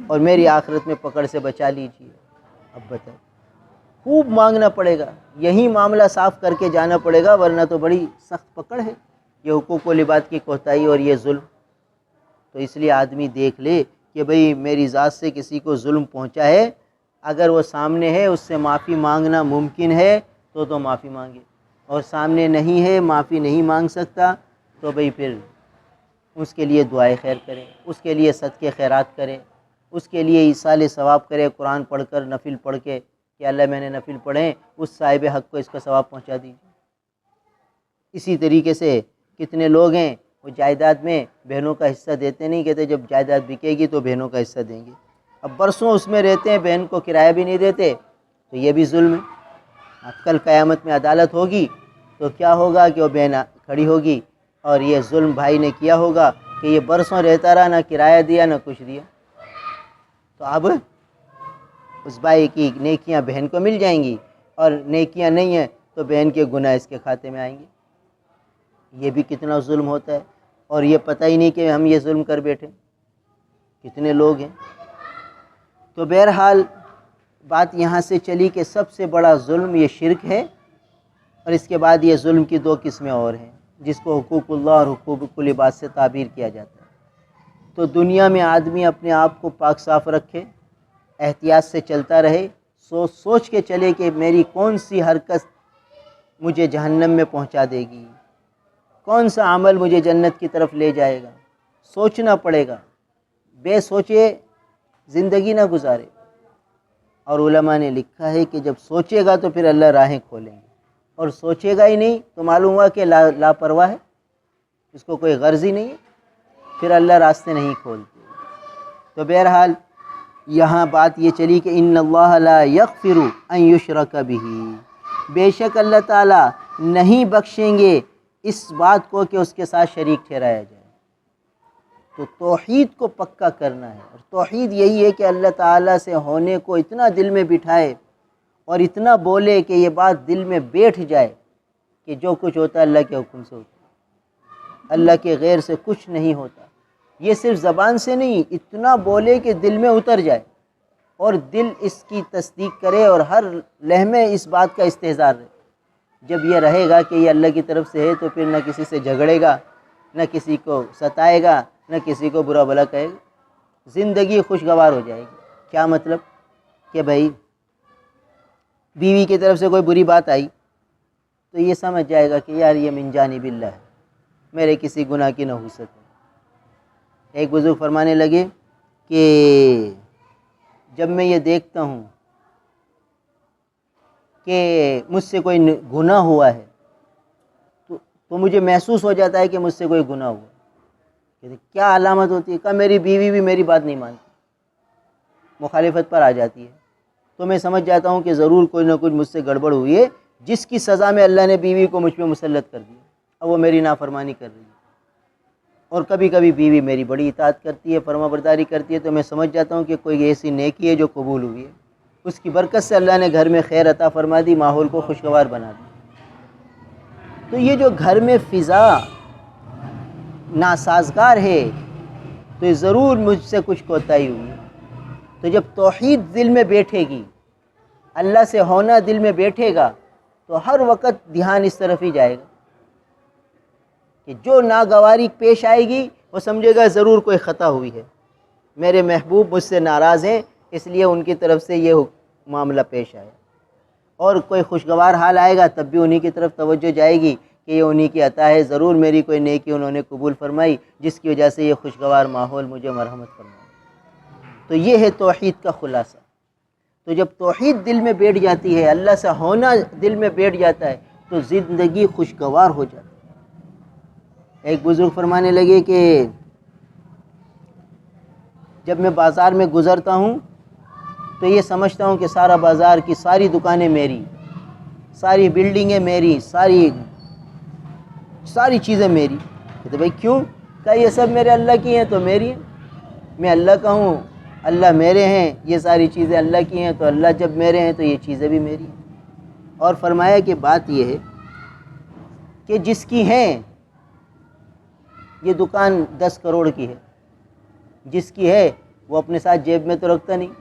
اور میری آخرت میں پکڑ سے بچا لیجئے۔ اب بتائیں، خوب مانگنا پڑے گا، یہی معاملہ صاف کر کے جانا پڑے گا، ورنہ تو بڑی سخت پکڑ ہے یہ حقوق العباد کی کوتاہی اور یہ ظلم۔ تو اس لیے آدمی دیکھ لے کہ بھئی میری ذات سے کسی کو ظلم پہنچا ہے، اگر وہ سامنے ہے اس سے معافی مانگنا ممکن ہے تو معافی مانگے، اور سامنے نہیں ہے، معافی نہیں مانگ سکتا، تو بھئی پھر اس کے لیے دعائے خیر کریں، اس کے لیے صدقے خیرات کریں، اس کے لیے ایصال ثواب کرے، قرآن پڑھ کر نفل پڑھ کے کہ اللہ میں نے نفل پڑھیں، اس صاحب حق کو اس کا ثواب پہنچا دیجیے۔ اسی طریقے سے کتنے لوگ ہیں وہ جائیداد میں بہنوں کا حصہ دیتے نہیں، کہتے جب جائیداد بکے گی تو بہنوں کا حصہ دیں گے، اب برسوں اس میں رہتے ہیں، بہن کو کرایہ بھی نہیں دیتے، تو یہ بھی ظلم ہے۔ اب کل قیامت میں عدالت ہوگی تو کیا ہوگا کہ وہ بہن کھڑی ہوگی اور یہ ظلم بھائی نے کیا ہوگا کہ یہ برسوں رہتا رہا، نہ کرایہ دیا نہ کچھ دیا، تو اب اس بھائی کی نیکیاں بہن کو مل جائیں گی اور نیکیاں نہیں ہیں تو بہن کے گناہ اس کے کھاتے میں آئیں گے۔ یہ بھی کتنا ظلم ہوتا ہے، اور یہ پتہ ہی نہیں کہ ہم یہ ظلم کر بیٹھے، کتنے لوگ ہیں۔ تو بہرحال بات یہاں سے چلی کہ سب سے بڑا ظلم یہ شرک ہے، اور اس کے بعد یہ ظلم کی دو قسمیں اور ہیں جس کو حقوق اللہ اور حقوق العباد سے تعبیر کیا جاتا ہے۔ تو دنیا میں آدمی اپنے آپ کو پاک صاف رکھے، احتیاط سے چلتا رہے، سوچ کے چلے کہ میری کون سی حرکت مجھے جہنم میں پہنچا دے گی، کون سا عمل مجھے جنت کی طرف لے جائے گا، سوچنا پڑے گا، بے سوچے زندگی نہ گزارے۔ اور علماء نے لکھا ہے کہ جب سوچے گا تو پھر اللہ راہیں کھولیں گے، اور سوچے گا ہی نہیں تو معلوم ہوا کہ لاپرواہ ہے، اس کو کوئی غرض ہی نہیں ہے، پھر اللہ راستے نہیں کھولتے۔ تو بہرحال یہاں بات یہ چلی کہ ان اللہ لا یغفر ان یشرک بہ، بے شک اللہ تعالیٰ نہیں بخشیں گے اس بات کو کہ اس کے ساتھ شریک ٹھہرایا جائے۔ تو توحید کو پکا کرنا ہے، اور توحید یہی ہے کہ اللہ تعالیٰ سے ہونے کو اتنا دل میں بٹھائے اور اتنا بولے کہ یہ بات دل میں بیٹھ جائے کہ جو کچھ ہوتا ہے اللہ کے حکم سے ہوتا ہے، اللہ کے غیر سے کچھ نہیں ہوتا۔ یہ صرف زبان سے نہیں، اتنا بولے کہ دل میں اتر جائے اور دل اس کی تصدیق کرے اور ہر لمحے اس بات کا استحضار رہے۔ جب یہ رہے گا کہ یہ اللہ کی طرف سے ہے تو پھر نہ کسی سے جھگڑے گا، نہ کسی کو ستائے گا، نہ کسی کو برا بھلا کہے گا، زندگی خوشگوار ہو جائے گی۔ کیا مطلب کہ بھائی بیوی کی طرف سے کوئی بری بات آئی تو یہ سمجھ جائے گا کہ یار یہ من جانب اللہ ہے، میرے کسی گناہ کی نحوست ہے۔ ایک بزرگ فرمانے لگے کہ جب میں یہ دیکھتا ہوں کہ مجھ سے کوئی گناہ ہوا ہے تو مجھے محسوس ہو جاتا ہے کہ مجھ سے کوئی گناہ ہوا۔ کیا علامت ہوتی ہے؟ کہا میری بیوی بھی میری بات نہیں مانتی، مخالفت پر آ جاتی ہے، تو میں سمجھ جاتا ہوں کہ ضرور کوئی نہ کچھ مجھ سے گڑبڑ ہوئی ہے، جس کی سزا میں اللہ نے بیوی کو مجھ پہ مسلط کر دیا، اب وہ میری نافرمانی کر رہی ہے۔ اور کبھی کبھی بیوی میری بڑی اطاعت کرتی ہے، فرما برداری کرتی ہے، تو میں سمجھ جاتا ہوں کہ کوئی ایسی نیکی ہے جو قبول ہوئی ہے، اس کی برکت سے اللہ نے گھر میں خیر عطا فرما دی، ماحول کو خوشگوار بنا دی۔ تو یہ جو گھر میں فضا ناسازگار ہے تو یہ ضرور مجھ سے کچھ کوتاہی ہوئی ہے۔ تو جب توحید دل میں بیٹھے گی، اللہ سے ہونا دل میں بیٹھے گا، تو ہر وقت دھیان اس طرف ہی جائے گا کہ جو ناگواری پیش آئے گی وہ سمجھے گا ضرور کوئی خطا ہوئی ہے، میرے محبوب مجھ سے ناراض ہیں اس لیے ان کی طرف سے یہ معاملہ پیش آیا، اور کوئی خوشگوار حال آئے گا تب بھی انہی کی طرف توجہ جائے گی کہ یہ انہی کی عطا ہے، ضرور میری کوئی نیکی انہوں نے قبول فرمائی جس کی وجہ سے یہ خوشگوار ماحول مجھے مرحمت فرمائی۔ تو یہ ہے توحید کا خلاصہ۔ تو جب توحید دل میں بیٹھ جاتی ہے، اللہ سے ہونا دل میں بیٹھ جاتا ہے تو زندگی خوشگوار ہو جاتی ہے۔ ایک بزرگ فرمانے لگے کہ جب میں بازار میں گزرتا ہوں تو یہ سمجھتا ہوں کہ سارا بازار کی ساری دکانیں میری، ساری بلڈنگیں میری، ساری چیزیں میری۔ تو بھائی کیوں؟ کہ یہ سب میرے اللہ کی ہیں تو میری ہیں، میں اللہ کا ہوں، اللہ میرے ہیں، یہ ساری چیزیں اللہ کی ہیں تو اللہ جب میرے ہیں تو یہ چیزیں بھی میری ہیں۔ اور فرمایا کہ بات یہ ہے کہ جس کی ہیں یہ دکان 10 کروڑ کی ہے، جس کی ہے وہ اپنے ساتھ جیب میں تو رکھتا نہیں،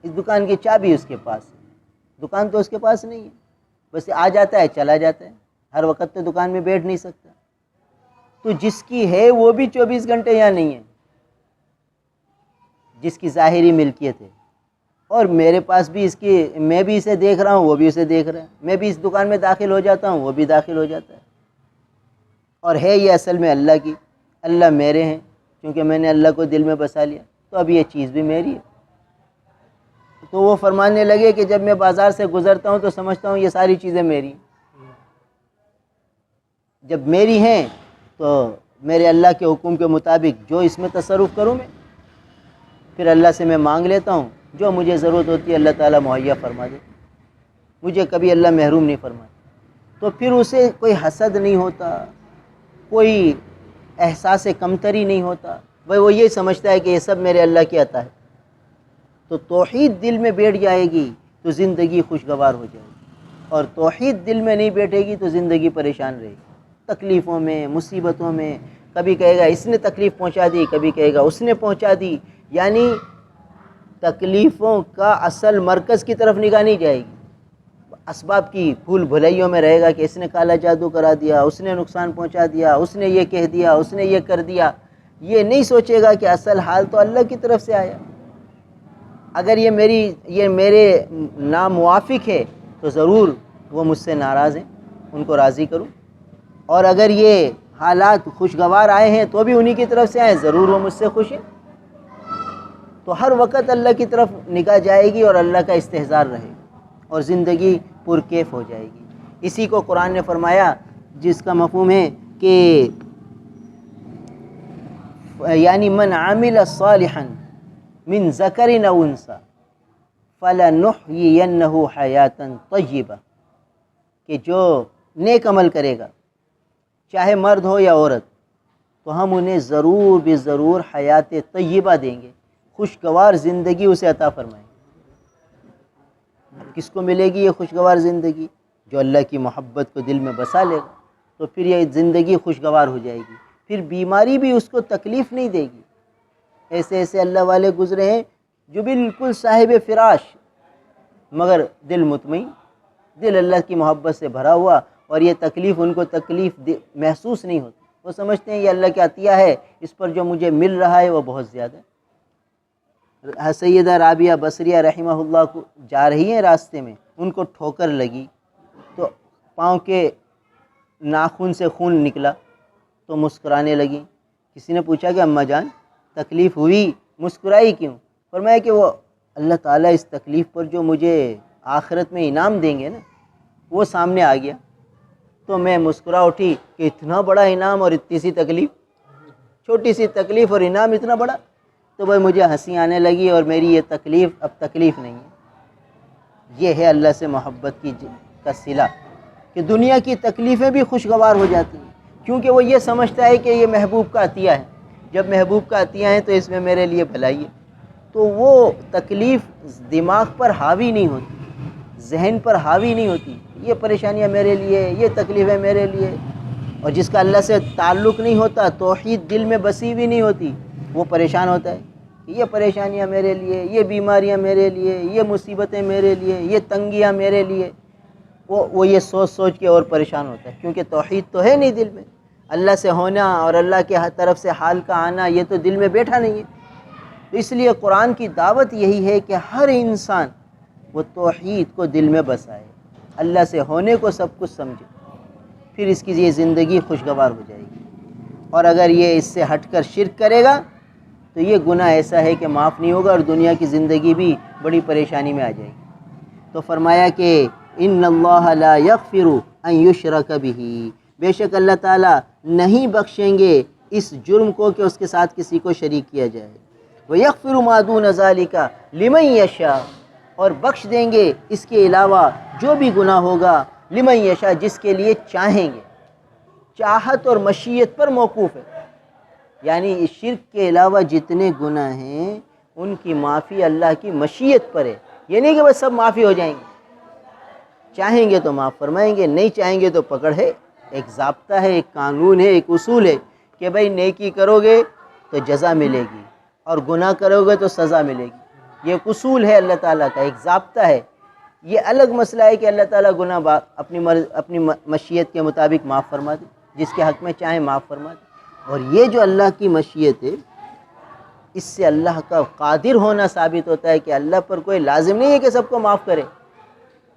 اس دکان کی چابی اس کے پاس ہے، دکان تو اس کے پاس نہیں ہے، بس آ جاتا ہے چلا جاتا ہے، ہر وقت تو دکان میں بیٹھ نہیں سکتا۔ تو جس کی ہے وہ بھی 24 گھنٹے یہاں نہیں ہے، جس کی ظاہری ملکیت ہے، اور میرے پاس بھی اس کی، میں بھی اسے دیکھ رہا ہوں وہ بھی اسے دیکھ رہا ہے، میں بھی اس دکان میں داخل ہو جاتا ہوں وہ بھی داخل ہو جاتا ہے، اور ہے یہ اصل میں اللہ کی، اللہ میرے ہیں، کیونکہ میں نے اللہ کو دل میں بسا لیا تو اب یہ چیز بھی میری ہے۔ تو وہ فرمانے لگے کہ جب میں بازار سے گزرتا ہوں تو سمجھتا ہوں یہ ساری چیزیں میری ہیں، جب میری ہیں تو میرے اللہ کے حکم کے مطابق جو اس میں تصرف کروں میں، پھر اللہ سے میں مانگ لیتا ہوں، جو مجھے ضرورت ہوتی ہے اللہ تعالیٰ مہیا فرما دے، مجھے کبھی اللہ محروم نہیں فرماتا، تو پھر اسے کوئی حسد نہیں ہوتا، کوئی احساس کمتری نہیں ہوتا، بھائی وہ یہ سمجھتا ہے کہ یہ سب میرے اللہ کی عطا ہے۔ تو توحید دل میں بیٹھ جائے گی تو زندگی خوشگوار ہو جائے گی، اور توحید دل میں نہیں بیٹھے گی تو زندگی پریشان رہے گی، تکلیفوں میں، مصیبتوں میں، کبھی کہے گا اس نے تکلیف پہنچا دی، کبھی کہے گا اس نے پہنچا دی، یعنی تکلیفوں کا اصل مرکز کی طرف نگاہ نہیں جائے گی، اسباب کی بھول بھلائیوں میں رہے گا کہ اس نے کالا جادو کرا دیا، اس نے نقصان پہنچا دیا، اس نے یہ کہہ دیا، اس نے یہ کر دیا، یہ نہیں سوچے گا کہ اصل حال تو اللہ کی طرف سے آیا، اگر یہ میرے ناموافق ہے تو ضرور وہ مجھ سے ناراض ہیں، ان کو راضی کروں، اور اگر یہ حالات خوشگوار آئے ہیں تو بھی انہی کی طرف سے آئے، ضرور وہ مجھ سے خوش ہیں۔ تو ہر وقت اللہ کی طرف نگاہ جائے گی اور اللہ کا استحضار رہے گا، اور زندگی پرکیف ہو جائے گی۔ اسی کو قرآن نے فرمایا جس کا مفہوم ہے کہ یعنی من عامل صالحا من ذکر او انثی فلنحیینہ حیاتا طیبہ، کہ جو نیک عمل کرے گا چاہے مرد ہو یا عورت تو ہم انہیں ضرور بے ضرور حیات طیبہ دیں گے، خوشگوار زندگی اسے عطا فرمائیں گے۔ اب کس کو ملے گی یہ خوشگوار زندگی؟ جو اللہ کی محبت کو دل میں بسا لے گا، تو پھر یہ زندگی خوشگوار ہو جائے گی، پھر بیماری بھی اس کو تکلیف نہیں دے گی۔ ایسے ایسے اللہ والے گزرے ہیں جو بالکل صاحب فراش مگر دل مطمئن، دل اللہ کی محبت سے بھرا ہوا، اور یہ تکلیف ان کو تکلیف محسوس نہیں ہوتی، وہ سمجھتے ہیں یہ اللہ کا عطیہ ہے، اس پر جو مجھے مل رہا ہے وہ بہت زیادہ ہے۔ سیدہ رابعہ بصریہ رحمہ اللہ کو جا رہی ہیں راستے میں، ان کو ٹھوکر لگی تو پاؤں کے ناخن سے خون نکلا تو مسکرانے لگیں۔ کسی نے پوچھا کہ اماں جان تکلیف ہوئی، مسکرائی کیوں؟ فرمایا کہ وہ اللہ تعالیٰ اس تکلیف پر جو مجھے آخرت میں انعام دیں گے نا وہ سامنے آ گیا، تو میں مسکرا اٹھی کہ اتنا بڑا انعام اور اتنی سی تکلیف، چھوٹی سی تکلیف اور انعام اتنا بڑا، تو بھائی مجھے ہنسی آنے لگی، اور میری یہ تکلیف اب تکلیف نہیں ہے۔ یہ ہے اللہ سے محبت کا صلہ کہ دنیا کی تکلیفیں بھی خوشگوار ہو جاتی ہیں، کیونکہ وہ یہ سمجھتا ہے کہ یہ محبوب کا عطیہ ہے، جب محبوب کا عطیہ ہے تو اس میں میرے لیے بھلائی ہے، تو وہ تکلیف دماغ پر حاوی نہیں ہوتی، ذہن پر حاوی نہیں ہوتی، یہ پریشانیاں میرے لیے، یہ تکلیفیں میرے لیے۔ اور جس کا اللہ سے تعلق نہیں ہوتا، توحید دل میں بسی بھی نہیں ہوتی، وہ پریشان ہوتا ہے کہ یہ پریشانیاں میرے لیے، یہ بیماریاں میرے لیے، یہ مصیبتیں میرے لیے، یہ تنگیاں میرے لیے، وہ یہ سوچ سوچ کے اور پریشان ہوتا ہے، کیونکہ توحید تو ہے نہیں دل میں۔ اللہ سے ہونا اور اللہ کے طرف سے حال کا آنا یہ تو دل میں بیٹھا نہیں ہے۔ تو اس لیے قرآن کی دعوت یہی ہے کہ ہر انسان وہ توحید کو دل میں بسائے، اللہ سے ہونے کو سب کچھ سمجھے، پھر اس کی یہ زندگی خوشگوار ہو جائے گی۔ اور اگر یہ اس سے ہٹ کر شرک کرے گا تو یہ گناہ ایسا ہے کہ معاف نہیں ہوگا، اور دنیا کی زندگی بھی بڑی پریشانی میں آ جائے گی۔ تو فرمایا کہ ان اللہ لا یغفر ان یشرک بہ، بے شک اللہ تعالیٰ نہیں بخشیں گے اس جرم کو کہ اس کے ساتھ کسی کو شریک کیا جائے، وَيَغْفِرُ مَا دُونَ ذَلِكَ لِمَن یشاء، اور بخش دیں گے اس کے علاوہ جو بھی گناہ ہوگا، لمن یشاء جس کے لیے چاہیں گے، چاہت اور مشیت پر موقوف ہے، یعنی اس شرک کے علاوہ جتنے گناہ ہیں ان کی معافی اللہ کی مشیت پر ہے، یہ نہیں کہ بس سب معافی ہو جائیں گے، چاہیں گے تو معاف فرمائیں گے، نہیں چاہیں گے تو پکڑ ہے، ایک ضابطہ ہے، ایک قانون ہے، ایک اصول ہے کہ بھئی نیکی کرو گے تو جزا ملے گی اور گناہ کرو گے تو سزا ملے گی، یہ ایک اصول ہے اللہ تعالیٰ کا، ایک ضابطہ ہے۔ یہ الگ مسئلہ ہے کہ اللہ تعالیٰ گناہ اپنی مشیت کے مطابق معاف فرما دے، جس کے حق میں چاہیں معاف فرما دے، اور یہ جو اللہ کی مشیت ہے اس سے اللہ کا قادر ہونا ثابت ہوتا ہے کہ اللہ پر کوئی لازم نہیں ہے کہ سب کو معاف کرے،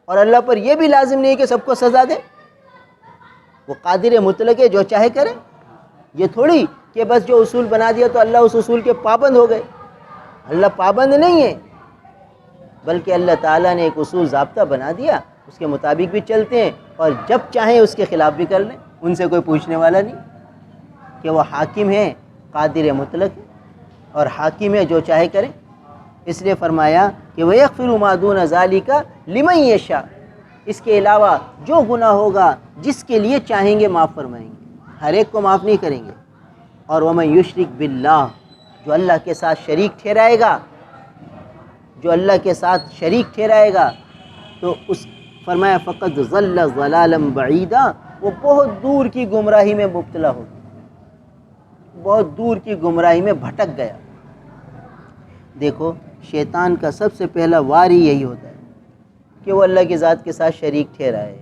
اور اللہ پر یہ بھی لازم نہیں ہے کہ سب کو سزا دے، وہ قادر مطلق ہے، جو چاہے کرے۔ یہ تھوڑی کہ بس جو اصول بنا دیا تو اللہ اس اصول کے پابند ہو گئے، اللہ پابند نہیں ہے، بلکہ اللہ تعالیٰ نے ایک اصول ضابطہ بنا دیا، اس کے مطابق بھی چلتے ہیں، اور جب چاہیں اس کے خلاف بھی کر لیں، ان سے کوئی پوچھنے والا نہیں، کہ وہ حاکم ہے، قادر مطلق ہے، اور حاکم ہے، جو چاہے کرے۔ اس لیے فرمایا کہ وَيَغْفِرُ مَا دُونَ ذَلِكَ لِمَن یشاء، اس کے علاوہ جو گناہ ہوگا جس کے لیے چاہیں گے معاف فرمائیں گے، ہر ایک کو معاف نہیں کریں گے۔ اور وَمَن یشرک بِاللَّہ، جو اللہ کے ساتھ شریک ٹھہرائے گا، جو اللہ کے ساتھ شریک ٹھہرائے گا تو اس فرمایا فقد ضل ضلالا بعیدا، وہ بہت دور کی گمراہی میں مبتلا ہوگا، بہت دور کی گمراہی میں بھٹک گیا۔ دیکھو شیطان کا سب سے پہلا وار ہی یہی ہوتا ہے کہ وہ اللہ کی ذات کے ساتھ شریک ٹھہرائے،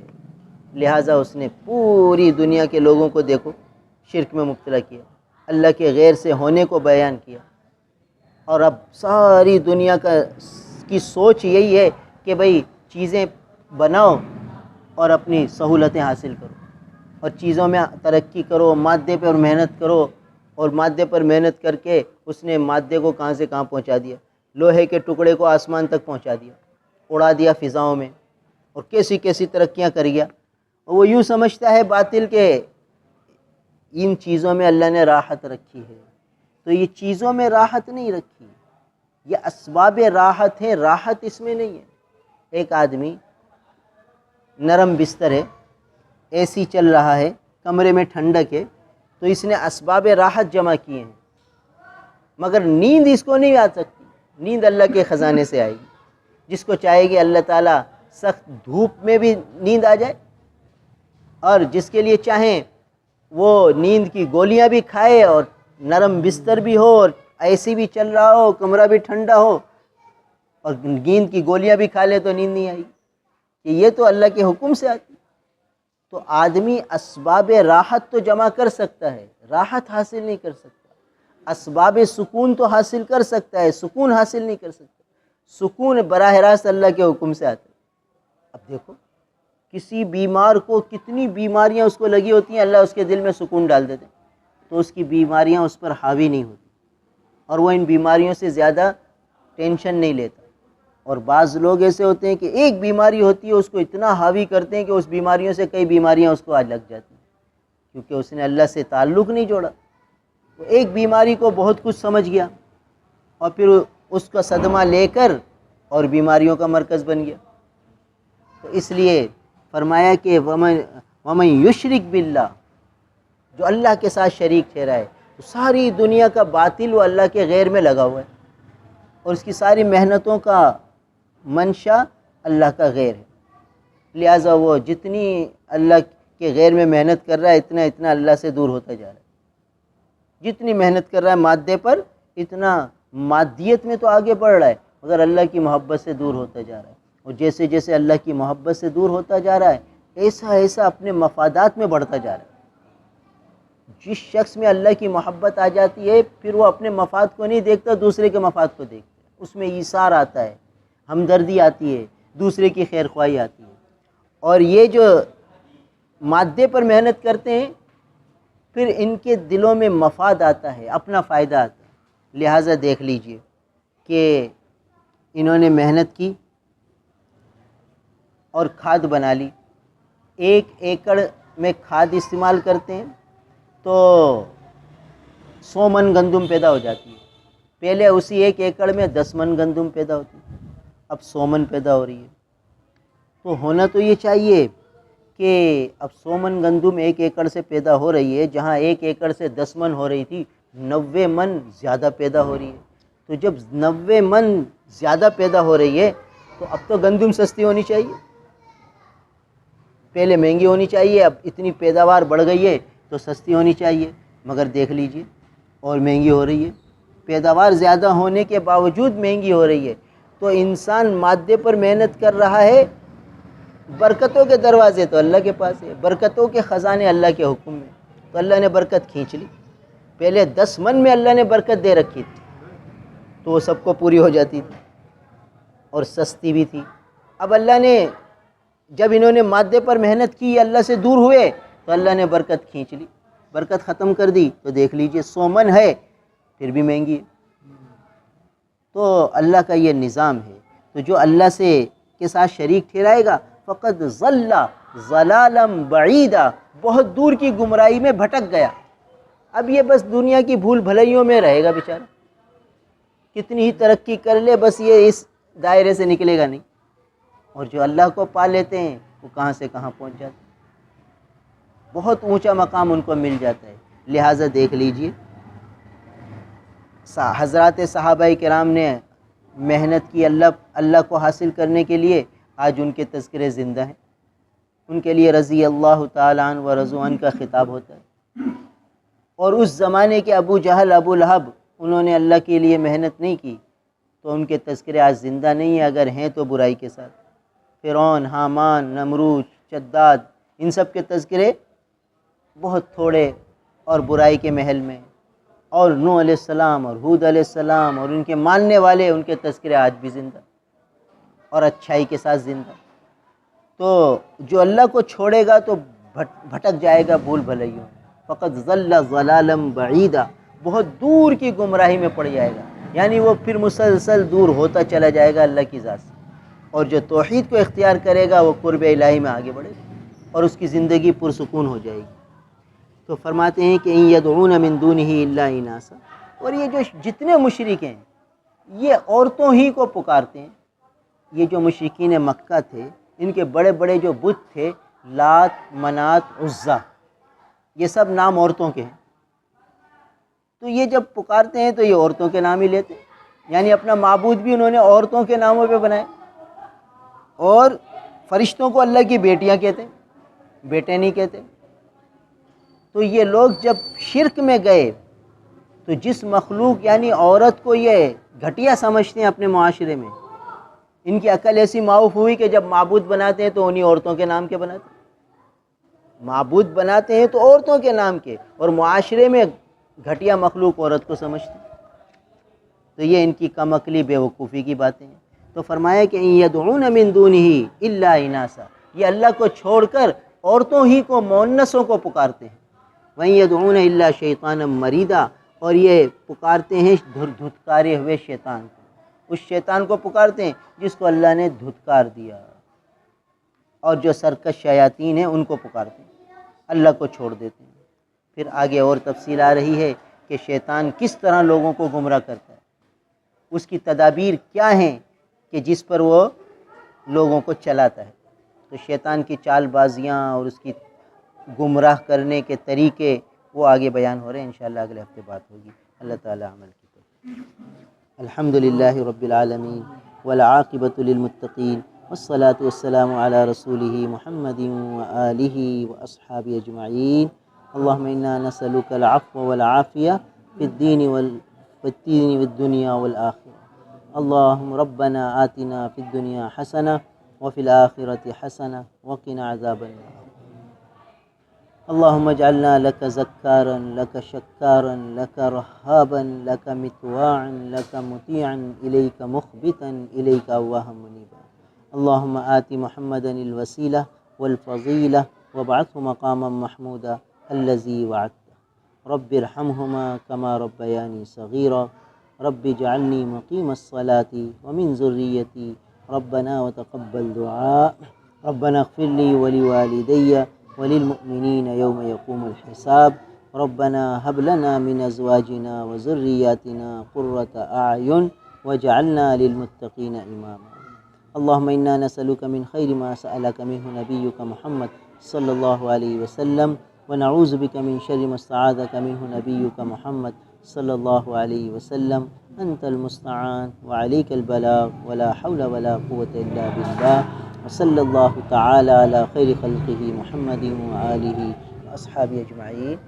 لہٰذا اس نے پوری دنیا کے لوگوں کو دیکھو شرک میں مبتلا کیا، اللہ کے غیر سے ہونے کو بیان کیا، اور اب ساری دنیا کی سوچ یہی ہے کہ بھئی چیزیں بناؤ اور اپنی سہولتیں حاصل کرو، اور چیزوں میں ترقی کرو، مادے پر محنت کرو، اور مادے پر محنت کر کے اس نے مادے کو کہاں سے کہاں پہنچا دیا، لوہے کے ٹکڑے کو آسمان تک پہنچا دیا، اڑا دیا فضاؤں میں، اور کیسی کیسی ترقیاں کر گیا، اور وہ یوں سمجھتا ہے باطل کے ان چیزوں میں اللہ نے راحت رکھی ہے، تو یہ چیزوں میں راحت نہیں رکھی، یہ اسباب راحت ہیں، راحت اس میں نہیں ہے۔ ایک آدمی نرم بستر ہے، اے سی چل رہا ہے، کمرے میں ٹھنڈک ہے، تو اس نے اسباب راحت جمع کیے ہیں، مگر نیند اس کو نہیں آ سکتی، نیند اللہ کے خزانے سے آئے گی، جس کو چاہے گی اللہ تعالیٰ سخت دھوپ میں بھی نیند آ جائے، اور جس کے لیے چاہیں وہ نیند کی گولیاں بھی کھائے اور نرم بستر بھی ہو اور اے سی بھی چل رہا ہو، کمرہ بھی ٹھنڈا ہو، اور نیند کی گولیاں بھی کھا لے تو نیند نہیں آئی، کہ یہ تو اللہ کے حکم سے آتی۔ تو آدمی اسباب راحت تو جمع کر سکتا ہے، راحت حاصل نہیں کر سکتا، اسباب سکون تو حاصل کر سکتا ہے، سکون حاصل نہیں کر سکتا، سکون براہ راست اللہ کے حکم سے آتا ہے۔ اب دیکھو کسی بیمار کو کتنی بیماریاں اس کو لگی ہوتی ہیں، اللہ اس کے دل میں سکون ڈال دیتے ہیں تو اس کی بیماریاں اس پر حاوی نہیں ہوتی، اور وہ ان بیماریوں سے زیادہ ٹینشن نہیں لیتا۔ اور بعض لوگ ایسے ہوتے ہیں کہ ایک بیماری ہوتی ہے اس کو اتنا حاوی کرتے ہیں کہ اس بیماریوں سے کئی بیماریاں اس کو آج لگ جاتی ہیں، کیونکہ اس نے اللہ سے تعلق نہیں جوڑا، وہ ایک بیماری کو بہت کچھ سمجھ گیا اور پھر اس کا صدمہ لے کر اور بیماریوں کا مرکز بن گیا۔ تو اس لیے فرمایا کہ وَمَن یشرک باللہ، جو اللہ کے ساتھ شریک ٹھہرائے، تو ساری دنیا کا باطل وہ اللہ کے غیر میں لگا ہوا ہے، اور اس کی ساری محنتوں کا منشا اللہ کا غیر ہے، لہٰذا وہ جتنی اللہ کے غیر میں محنت کر رہا ہے اتنا اللہ سے دور ہوتا جا رہا ہے، جتنی محنت کر رہا ہے مادے پر اتنا مادیت میں تو آگے بڑھ رہا ہے مگر اللہ کی محبت سے دور ہوتا جا رہا ہے، اور جیسے جیسے اللہ کی محبت سے دور ہوتا جا رہا ہے ایسا ایسا اپنے مفادات میں بڑھتا جا رہا ہے۔ جس شخص میں اللہ کی محبت آ جاتی ہے پھر وہ اپنے مفاد کو نہیں دیکھتا، دوسرے کے مفاد کو دیکھتا ہے، اس میں ایثار آتا ہے، ہمدردی آتی ہے، دوسرے کی خیر خواہی آتی ہے۔ اور یہ جو مادے پر محنت کرتے ہیں پھر ان کے دلوں میں مفاد آتا ہے، اپنا فائدہ آتا ہے۔ لہٰذا دیکھ لیجئے کہ انہوں نے محنت کی اور کھاد بنا لی، 1 ایکڑ میں کھاد استعمال کرتے ہیں تو 100 من گندم پیدا ہو جاتی ہے۔ پہلے اسی 1 ایکڑ میں 10 من گندم پیدا ہوتی، اب 100 من پیدا ہو رہی ہے۔ تو ہونا تو یہ چاہیے کہ اب 100 من گندم 1 ایکڑ سے پیدا ہو رہی ہے، جہاں 1 ایکڑ سے 10 من ہو رہی تھی 90 من زیادہ پیدا ہو رہی ہے۔ تو جب 90 من زیادہ پیدا ہو رہی ہے تو اب تو گندم سستی ہونی چاہیے، پہلے مہنگی ہونی چاہیے، اب اتنی پیداوار بڑھ گئی ہے تو سستی ہونی چاہیے، مگر دیکھ لیجئے اور مہنگی ہو رہی ہے۔ پیداوار زیادہ ہونے کے باوجود مہنگی ہو رہی ہے، تو انسان مادے پر محنت کر رہا ہے، برکتوں کے دروازے تو اللہ کے پاس ہے، برکتوں کے خزانے اللہ کے حکم میں، تو اللہ نے برکت کھینچ لی۔ پہلے 10 من میں اللہ نے برکت دے رکھی تھی تو وہ سب کو پوری ہو جاتی تھی اور سستی بھی تھی۔ اب اللہ نے جب انہوں نے مادے پر محنت کی، اللہ سے دور ہوئے تو اللہ نے برکت کھینچ لی، برکت ختم کر دی۔ تو دیکھ لیجئے 100 من ہے پھر بھی مہنگی ہے۔ تو اللہ کا یہ نظام ہے۔ تو جو اللہ کے ساتھ شریک ٹھہرائے گا فقط ضل ضلالا بعیدا، بہت دور کی گمراہی میں بھٹک گیا۔ اب یہ بس دنیا کی بھول بھلائیوں میں رہے گا بیچارہ، کتنی ہی ترقی کر لے بس یہ اس دائرے سے نکلے گا نہیں۔ اور جو اللہ کو پا لیتے ہیں وہ کہاں سے کہاں پہنچ جاتے ہیں، بہت اونچا مقام ان کو مل جاتا ہے۔ لہٰذا دیکھ لیجئے حضرات صحابہ کرام نے محنت کی اللہ کو حاصل کرنے کے لیے، آج ان کے تذکرے زندہ ہیں، ان کے لیے رضی اللہ تعالیٰ عنہ و رضوا عنہ کا خطاب ہوتا ہے۔ اور اس زمانے کے ابو جہل ابو لہب انہوں نے اللہ کے لیے محنت نہیں کی تو ان کے تذکرے آج زندہ نہیں ہیں، اگر ہیں تو برائی کے ساتھ۔ فرعون، حامان، نمرود، شداد، ان سب کے تذکرے بہت تھوڑے اور برائی کے محل میں، اور نوح علیہ السلام اور ہود علیہ السلام اور ان کے ماننے والے، ان کے تذکرے آج بھی زندہ اور اچھائی کے ساتھ زندہ۔ تو جو اللہ کو چھوڑے گا تو بھٹک جائے گا بھول بھلائیوں میں، فقط ضل ضلالا بعیدا، بہت دور کی گمراہی میں پڑ جائے گا، یعنی وہ پھر مسلسل دور ہوتا چلا جائے گا اللہ کی ذات سے۔ اور جو توحید کو اختیار کرے گا وہ قرب الہی میں آگے بڑھے گا اور اس کی زندگی پرسکون ہو جائے گی۔ تو فرماتے ہیں کہ ان یدعون من دونہ الا اناسا، اور یہ جو جتنے مشرک ہیں یہ عورتوں ہی کو پکارتے ہیں۔ یہ جو مشرکین مکہ تھے ان کے بڑے بڑے جو بت تھے، لات، منات، عزا، یہ سب نام عورتوں کے ہیں۔ تو یہ جب پکارتے ہیں تو یہ عورتوں کے نام ہی لیتے ہیں، یعنی اپنا معبود بھی انہوں نے عورتوں کے ناموں پہ بنائے۔ اور فرشتوں کو اللہ کی بیٹیاں کہتے ہیں، بیٹے نہیں کہتے۔ تو یہ لوگ جب شرک میں گئے تو جس مخلوق یعنی عورت کو یہ گھٹیا سمجھتے ہیں اپنے معاشرے میں، ان کی عقل ایسی معاف ہوئی کہ جب معبود بناتے ہیں تو انہی عورتوں کے نام کے بناتے ہیں، معبود بناتے ہیں تو عورتوں کے نام کے، اور معاشرے میں گھٹیا مخلوق عورت کو سمجھتے ہیں۔ تو یہ ان کی کم عقلی بے وقوفی کی باتیں ہیں۔ تو فرمایا کہ ان یدعون من دونہ الا اناسا، یہ اللہ کو چھوڑ کر عورتوں ہی کو، مؤنثوں کو پکارتے ہیں۔ وَإِن يَدْعُونَ إِلَّا شَيْطَانًا مَرِيدًا، اور یہ پکارتے ہیں دھتکارے ہوئے شیطان کو، اس شیطان کو پکارتے ہیں جس کو اللہ نے دھتکار دیا، اور جو سرکش شیاطین ہیں ان کو پکارتے ہیں، اللہ کو چھوڑ دیتے ہیں۔ پھر آگے اور تفصیل آ رہی ہے کہ شیطان کس طرح لوگوں کو گمراہ کرتا ہے، اس کی تدابیر کیا ہیں کہ جس پر وہ لوگوں کو چلاتا ہے۔ تو شیطان کی چال بازیاں اور اس کی گمراہ کرنے کے طریقے وہ آگے بیان ہو رہے ہیں، انشاءاللہ اگلے ہفتے بات ہوگی۔ اللہ تعالی عمل کی توفیق۔ الحمدللہ رب العالمین والعاقبۃ للمتقین والصلاة والسلام علی رسولہ محمد وآلہ واصحابہ اجمعین۔ اللہم انا نسألک العفو والعافیہ فی الدین في الدين والدنيا والآخرة. اللهم ربنا آتنا في الدنيا حسنة وفي الآخرة حسنة وقنا عذاب النار. اللهم اجعلنا لك زكارا لك شكارا لك رهابا لك مطواعا لك مطيعا إليك مخبتا إليك أواها منيبا. اللهم آت محمدا الوسيلة والفضيلة وابعثه مقاما محمودا الذي وعدته. رب ارحمهما كما ربياني صغيرا. رب اجعلني مقيم الصلاة ومن ذريتي ربنا وتقبل دعاء. ربنا اغفر لي ولوالدي وللمؤمنين يوم يقوم الحساب. ربنا هب لنا من أزواجنا وذرياتنا قرة أعين واجعلنا للمتقين إماما. اللهم إنا نسألك من خير ما سألك منه نبيك محمد صلى الله عليه وسلم ونعوذ بك من شر ما استعاذك منه نبيك محمد صلى الله عليه وسلم. أنت المستعان وعليك البلاغ ولا حول ولا قوة إلا بالله. وصلى الله تعالى على خير خلقه محمد وآله وأصحابه أجمعين.